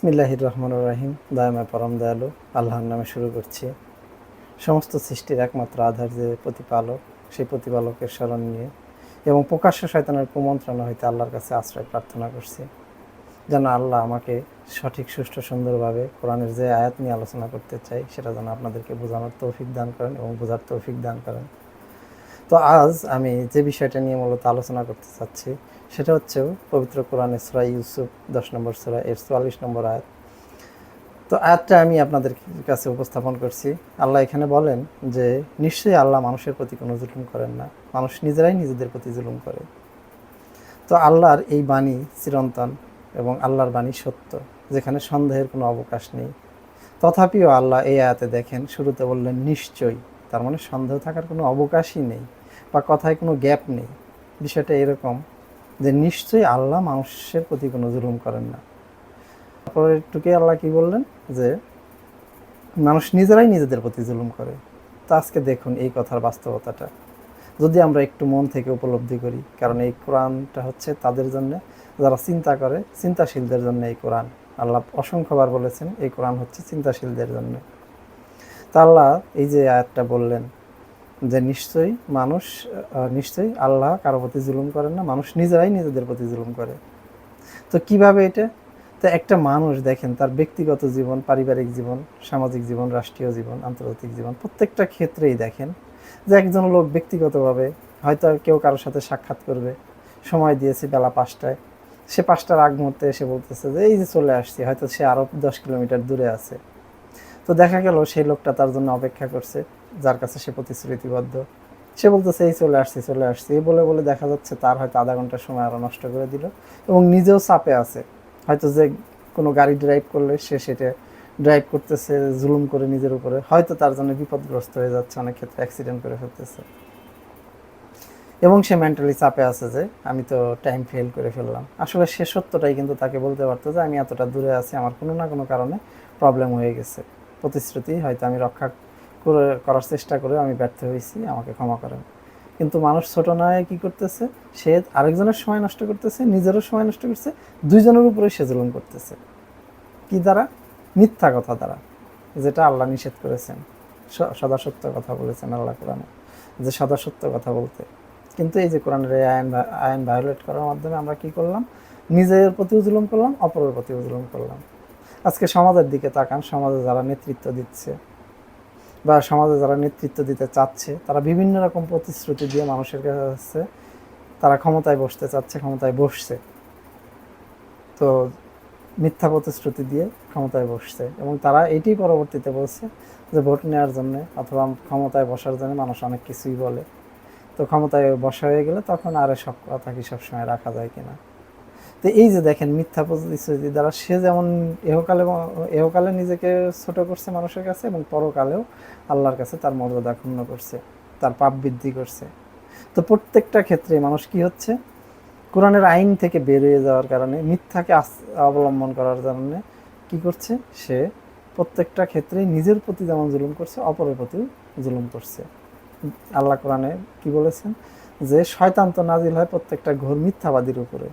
বিসমিল্লাহির রহমানির রহিম। দয়াময় পরম দয়ালু আল্লাহর নামে শুরু করছি। সমস্ত সৃষ্টির একমাত্র আধার যে প্রতিপালক, সেই প্রতিপালকের স্মরণ নিয়ে এবং প্রকাশ্য শয়তানের কুমন্ত্রণা হইতে আল্লাহর কাছে আশ্রয় প্রার্থনা করছি, যেন আল্লাহ আমাকে সঠিক সুষ্ঠু সুন্দরভাবে কোরআনের যে আয়াত নিয়ে আলোচনা করতে চাই সেটা যেন আপনাদেরকে বোঝানোর তৌফিক দান করেন এবং বোঝার তৌফিক দান করেন। তো আজ আমি যে বিষয়টা নিয়ে মূলত আলোচনা করতে চাচ্ছি সেটা হচ্ছে পবিত্র কোরআনের সূরা ইউসুফ 10 নম্বর সূরা এর 44 নম্বর আয়াত। তো আয়াতটা আমি আপনাদের কাছে উপস্থাপন করছি। আল্লাহ এখানে বলেন যে নিশ্চয়ই আল্লাহ মানুষের প্রতি কোনো জুলুম করেন না, মানুষ নিজেরাই নিজেদের প্রতি জুলুম করে। তো আল্লাহর এই বাণী চিরন্তন এবং আল্লাহর বাণী সত্য, যেখানে সন্দেহের কোনো অবকাশ নেই। তথাপিও আল্লাহ এই আয়াতে দেখেন শুরুতে বললেন নিশ্চয়ই, তার মানে সন্দেহ থাকার কোনো অবকাশই নেই বা কথায় কোনো গ্যাপ নেই। বিষয়টা এরকম যে নিশ্চয়ই আল্লাহ মানুষের প্রতি কোনো জুলুম করেন না। তারপরে একটুকে আল্লাহ কি বললেন যে মানুষ নিজেরাই নিজেদের প্রতি জুলুম করে। তো আজকে দেখুন এই কথার বাস্তবতাটা যদি আমরা একটু মন থেকে উপলব্ধি করি, কারণ এই কোরআনটা হচ্ছে তাদের জন্য যারা চিন্তা করে, চিন্তাশীলদের জন্য এই কোরআন। আল্লাহ অসংখ্যবার বলেছেন এই কোরআন হচ্ছে চিন্তাশীলদের জন্য। তা আল্লাহ এই যে আয়াতটা বললেন যে নিশ্চয়ই আল্লাহ কারো প্রতি জুলুম করেন না, মানুষ নিজেরাই নিজেদের প্রতি জুলুম করে। তো কিভাবে এটা? তো একটা মানুষ দেখেন তার ব্যক্তিগত জীবন, পারিবারিক জীবন, সামাজিক জীবন, রাষ্ট্রীয় জীবন, আন্তর্জাতিক জীবন, প্রত্যেকটা ক্ষেত্রেই দেখেন যে একজন লোক ব্যক্তিগতভাবে হয়তো কেউ কারোর সাথে সাক্ষাৎ করবে, সময় দিয়েছি বেলা 5টায়, সে 5টার আগ মুহূর্তে এসে বলতেছে যে এই যে চলে আসছি, হয়তো সে আরও 10 কিলোমিটার দূরে আছে। তো দেখা গেল সেই লোকটা তার জন্য অপেক্ষা করছে, যার কাছে সে প্রতিশ্রুতিবদ্ধ। সে বলতেছে এই চলে আসছি এই বলে বলে দেখা যাচ্ছে তার হয়তো আধা ঘন্টার সময় আরও নষ্ট করে দিল এবং নিজেও চাপে আছে। হয়তো যে কোনো গাড়ি ড্রাইভ করলে সে সেটা ড্রাইভ করতেছে জুলুম করে নিজের উপরে, হয়তো তার জন্য বিপদগ্রস্ত হয়ে যাচ্ছে, অনেক ক্ষেত্রে অ্যাক্সিডেন্ট করে ফেলতেছে এবং সে মেন্টালি চাপে আছে যে আমি তো টাইম ফেল করে ফেললাম। আসলে সে সত্যটাই কিন্তু তাকে বলতে পারতো যে আমি এতটা দূরে আছি, আমার কোনো না কোনো কারণে প্রবলেম হয়ে গেছে, প্রতিশ্রুতি হয়তো আমি রক্ষা করার চেষ্টা করে আমি ব্যর্থ হয়েছি, আমাকে ক্ষমা করেন। কিন্তু মানুষ ছোট নয় কী করতেছে, সে আরেকজনের সময় নষ্ট করতেছে, নিজেরও সময় নষ্ট করছে, দুইজনের উপরে সে জুলুম করতেছে। কি দ্বারা? মিথ্যা কথা দ্বারা, যেটা আল্লাহ নিষেধ করেছেন। সদা সত্য কথা বলেছেন আল্লাহ কোরআনে, যে সদা সত্য কথা বলতে। কিন্তু এই যে কোরআনের এই আইন ভায়োলেট করার মাধ্যমে আমরা কি করলাম? নিজের প্রতিও জুলুম করলাম, অপরের প্রতিও জুলুম করলাম। আজকে সমাজের দিকে তাকান, সমাজে যারা নেতৃত্ব দিচ্ছে বা সমাজে যারা নেতৃত্ব দিতে চাচ্ছে, তারা বিভিন্ন রকম প্রতিশ্রুতি দিয়ে মানুষের কাছে তারা ক্ষমতায় বসতে চাচ্ছে, ক্ষমতায় বসছে। তো মিথ্যা প্রতিশ্রুতি দিয়ে ক্ষমতায় বসছে এবং তারা এটি পরবর্তীতে বলছে যে ভোট নেওয়ার জন্য অথবা ক্ষমতায় বসার জন্য মানুষ অনেক কিছুই বলে। তো ক্ষমতায় বসা হয়ে গেলে তখন আরে সব কথা কি সবসময় রাখা যায় কিনা। তো এই যে দেখেন মিথ্যা প্রতিশ্রুতি দ্বারা সে যেমন এহকালে নিজেকে ছোট করছে মানুষের কাছে এবং পরকালেও আল্লাহর কাছে তার মর্যাদা ক্ষুণ্ণ করছে, তার পাপ বৃদ্ধি করছে। তো প্রত্যেকটা ক্ষেত্রে মানুষ কি হচ্ছে, কোরআনের আইন থেকে বেরিয়ে যাওয়ার কারণে, মিথ্যাকে অবলম্বন করার কারণে কি করছে, সে প্রত্যেকটা ক্ষেত্রে নিজের প্রতি যেমন জুলুম করছে, অপরের প্রতিও জুলুম করছে। আল্লাহ কোরআনে কি বলেছেন যে শয়তান তো নাজিল হয় প্রত্যেকটা ঘোর মিথ্যাবাদীর উপরে।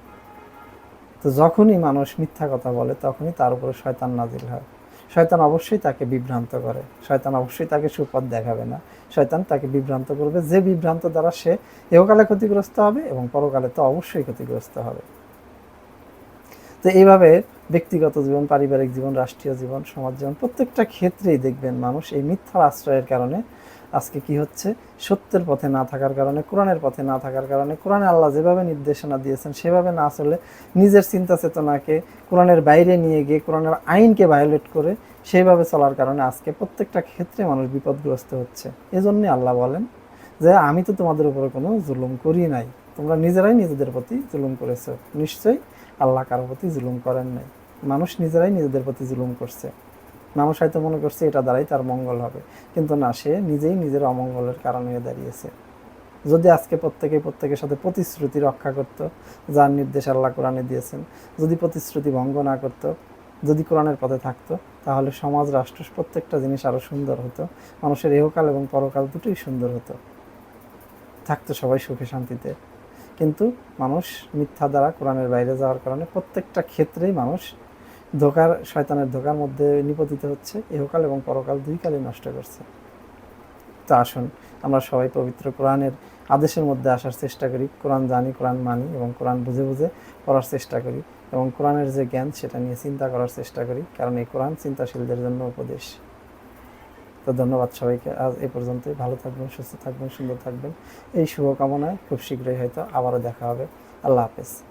তো যখনই মানুষ মিথ্যা কথা বলে তখনই তার উপরে শয়তান নাজিল হয়। শয়তান অবশ্যই তাকে বিভ্রান্ত করে, শয়তান অবশ্যই তাকে সুপথ দেখাবে না, শয়তান তাকে বিভ্রান্ত করবে, যে বিভ্রান্ত দ্বারা সে এহকালে ক্ষতিগ্রস্ত হবে এবং পরকালে তো অবশ্যই ক্ষতিগ্রস্ত হবে। তো এইভাবে ব্যক্তিগত জীবন, পারিবারিক জীবন, রাষ্ট্রীয় জীবন, সমাজ জীবন, প্রত্যেকটা ক্ষেত্রেই দেখবেন মানুষ এই মিথ্যার আশ্রয়ের কারণে আজকে কি হচ্ছে, সত্যের পথে না থাকার কারণে, কোরআনের পথে না থাকার কারণে, কোরআনে আল্লাহ যেভাবে নির্দেশনা দিয়েছেন সেভাবে না চলে নিজের চিন্তা চেতনাকে কোরআনের বাইরে নিয়ে গিয়ে কোরআনের আইনকে ভায়োলেট করে সেইভাবে চলার কারণে আজকে প্রত্যেকটা ক্ষেত্রে মানুষ বিপদগ্রস্ত হচ্ছে। এজন্যই আল্লাহ বলেন যে আমি তো তোমাদের উপরে কোনো জুলুম করি নাই, তোমরা নিজেরাই নিজেদের প্রতি জুলুম করেছো। নিশ্চয়ই আল্লাহ কারোর প্রতি জুলুম করেন নাই, মানুষ নিজেরাই নিজেদের প্রতি জুলুম করছে। মানুষ হয়তো মনে করছে এটা দ্বারাই তার মঙ্গল হবে, কিন্তু না, সে নিজেই নিজের অমঙ্গলের কারণ হয়ে দাঁড়িয়েছে। যদি আজকে প্রত্যেকের সাথে প্রতিশ্রুতি রক্ষা করত, যার নির্দেশ আল্লাহ কোরআনে দিয়েছেন, যদি প্রতিশ্রুতি ভঙ্গ না করত, যদি কোরআনের পথে থাকতো, তাহলে সমাজ, রাষ্ট্র, প্রত্যেকটা জিনিস আরও সুন্দর হতো, মানুষের ইহকাল এবং পরকাল দুটোই সুন্দর হতো, থাকতো সবাই সুখে শান্তিতে। কিন্তু মানুষ মিথ্যা দ্বারা কোরআনের বাইরে যাওয়ার কারণে প্রত্যেকটা ক্ষেত্রেই মানুষ শয়তানের ধোঁকার মধ্যে নিপতিত হচ্ছে, ইহকাল এবং পরকাল দুই কালই নষ্ট করছে। তো আসুন আমরা সবাই পবিত্র কোরআনের আদেশের মধ্যে আসার চেষ্টা করি, কোরআন জানি, কোরআন মানি এবং কোরআন বুঝে বুঝে পড়ার চেষ্টা করি এবং কোরআনের যে জ্ঞান সেটা নিয়ে চিন্তা করার চেষ্টা করি, কারণ এই কোরআন চিন্তাশীলদের জন্য উপদেশ। তো ধন্যবাদ সবাইকে, আজ এই পর্যন্তই। ভালো থাকবেন, সুস্থ থাকবেন, সুন্দর থাকবেন এই শুভকামনায়। খুব শীঘ্রই হয়তো আবারও দেখা হবে। আল্লাহ হাফেজ।